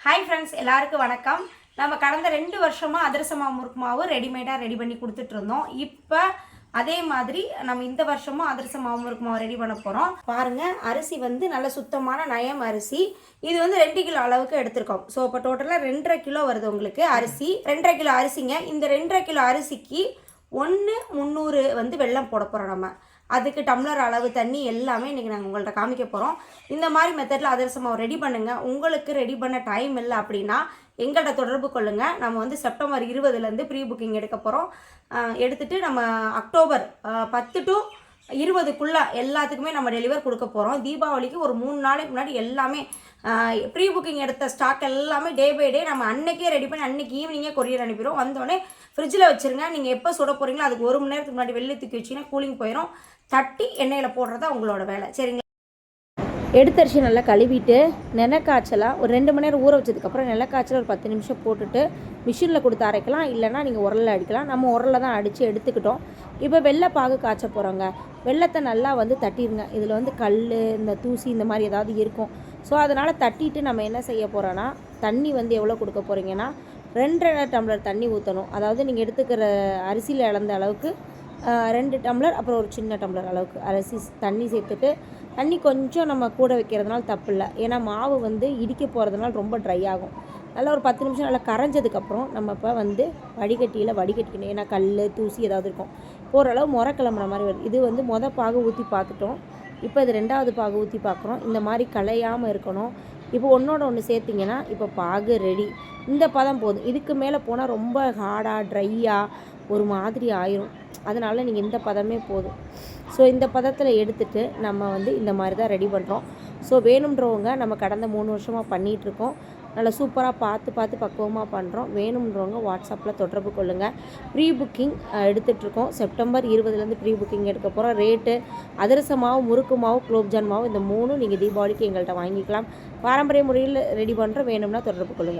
Hi friends, எல்லாருக்கும் வணக்கம். நம்ம கடந்த 2 வருஷமாக அதிரச மாவு முறுக்கு மாவு ரெடிமேடாக ரெடி பண்ணி கொடுத்துட்ருந்தோம். இப்போ அதே மாதிரி நம்ம இந்த வருஷமும் அதிரச மாவு முறுக்கு மாவு ரெடி பண்ண போகிறோம். பாருங்கள், அரிசி வந்து நல்ல சுத்தமான நயம் அரிசி. இது வந்து 2 கிலோ அளவுக்கு எடுத்திருக்கோம். ஸோ இப்போ டோட்டலாக 2.5 கிலோ வருது உங்களுக்கு அரிசி. 2.5 கிலோ அரிசிங்க. இந்த 2.5 கிலோ அரிசிக்கு 1/300 வந்து வெல்லம் போட போகிறோம். நம்ம அதுக்கு டம்ளர் அளவு தண்ணி எல்லாமே இன்றைக்கி நாங்கள் உங்கள்கிட்ட காமிக்க போகிறோம். இந்த மாதிரி மெத்தடில் அதிரச மாவு ரெடி பண்ணுங்கள். உங்களுக்கு ரெடி பண்ண டைம் இல்லை அப்படின்னா எங்கள்கிட்ட தொடர்பு கொள்ளுங்கள். நம்ம வந்து செப்டம்பர் 20 ப்ரீ புக்கிங் எடுக்க போகிறோம். எடுத்துகிட்டு நம்ம அக்டோபர் 10 to 20 எல்லாத்துக்குமே நம்ம டெலிவர் கொடுக்க போகிறோம். தீபாவளிக்கு ஒரு 3 நாளைக்கு முன்னாடி எல்லாமே ப்ரீ புக்கிங் எடுத்த ஸ்டாக் எல்லாமே டே பை டே நம்ம அன்றைக்கே ரெடி பண்ணி அன்றைக்கி ஈவினிங்கே கொரியர் அனுப்பிடுவோம். வந்தோடனே ஃப்ரிட்ஜில் வச்சுருங்க. நீங்கள் எப்போ சுட போகிறீங்களோ அதுக்கு 1 மணி நேரத்துக்கு முன்னாடி வெளியே தூக்கி வச்சிங்கன்னா கூலிங் போயிடும். தட்டி எண்ணெயில் போடுறதா உங்களோட வேலை. சரிங்களா? எடுத்தரிசி நல்லா கழுவிட்டு நெனக்காய்ச்சலாக ஒரு 2 மணி நேரம் ஊற வச்சதுக்கப்புறம் நெலக்காய்ச்சல் ஒரு 10 நிமிஷம் போட்டுட்டு மிஷினில் கொடுத்து அரைக்கலாம். இல்லைனா நீங்கள் உரலில் அடிக்கலாம். நம்ம உரலில் தான் அடித்து எடுத்துக்கிட்டோம். இப்போ வெள்ளைப்பாகு காய்ச்ச போகிறோங்க. வெள்ளத்தை நல்லா வந்து தட்டிடுங்க. இதில் வந்து கல், இந்த தூசி இந்த மாதிரி ஏதாவது இருக்கும். ஸோ அதனால் தட்டிட்டு நம்ம என்ன செய்ய போகிறோன்னா, தண்ணி வந்து எவ்வளோ கொடுக்க போகிறீங்கன்னா 2.5 டம்ளர் தண்ணி ஊற்றணும். அதாவது நீங்கள் எடுத்துக்கிற அரிசியில் இழந்த அளவுக்கு 2 டம்ளர், அப்புறம் ஒரு சின்ன டம்ளர் அளவுக்கு அரிசி தண்ணி சேர்த்துட்டு, தண்ணி கொஞ்சம் நம்ம கூட வைக்கிறதுனால தப்பு இல்லை. ஏன்னா மாவு வந்து இடிக்க போகிறதுனால ரொம்ப ட்ரை ஆகும். நல்லா ஒரு 10 நிமிஷம் நல்லா கரைஞ்சதுக்கப்புறம் நம்ம இப்போ வந்து வடிகட்டிக்கணும். ஏன்னா கல், தூசி ஏதாவது இருக்கும். ஓரளவு முறை கிளம்புற மாதிரி வருது. இது வந்து பாகு ஊற்றி பார்த்துட்டோம். இப்போ இது 2வது பாகு ஊற்றி பார்க்குறோம். இந்த மாதிரி கலையாமல் இருக்கணும். இப்போ ஒன்றோட ஒன்று சேர்த்திங்கன்னா இப்போ பாகு ரெடி. இந்த பதம் போதும். இதுக்கு மேலே போனால் ரொம்ப ஹார்டாக ட்ரையாக ஒரு மாதிரி ஆயிரும். அதனால் நீங்கள் இந்த பதமே போதும். ஸோ இந்த பதத்தில் எடுத்துகிட்டு நம்ம வந்து இந்த மாதிரி தான் ரெடி பண்ணுறோம். ஸோ வேணுன்றவங்க நம்ம கடந்த 3 வருஷமாக பண்ணிகிட்ருக்கோம். நல்லா சூப்பராக பார்த்து பக்குவமாக பண்ணுறோம். வேணுன்றவங்க வாட்ஸ்அப்பில் தொடர்பு கொள்ளுங்கள். ப்ரீ புக்கிங் எடுத்துகிட்ருக்கோம். செப்டம்பர் 20 ப்ரீ புக்கிங் எடுக்க போகிறோம். ரேட்டு அதிரச மாவு, முறுக்கு மாவு, குலோப்ஜான் மாவு இந்த 3 நீங்கள் தீபாவளிக்கு எங்கள்கிட்ட வாங்கிக்கலாம். பாரம்பரிய முறையில் ரெடி பண்ணுறோம். வேணும்னா தொடர்பு கொள்ளுங்கள்.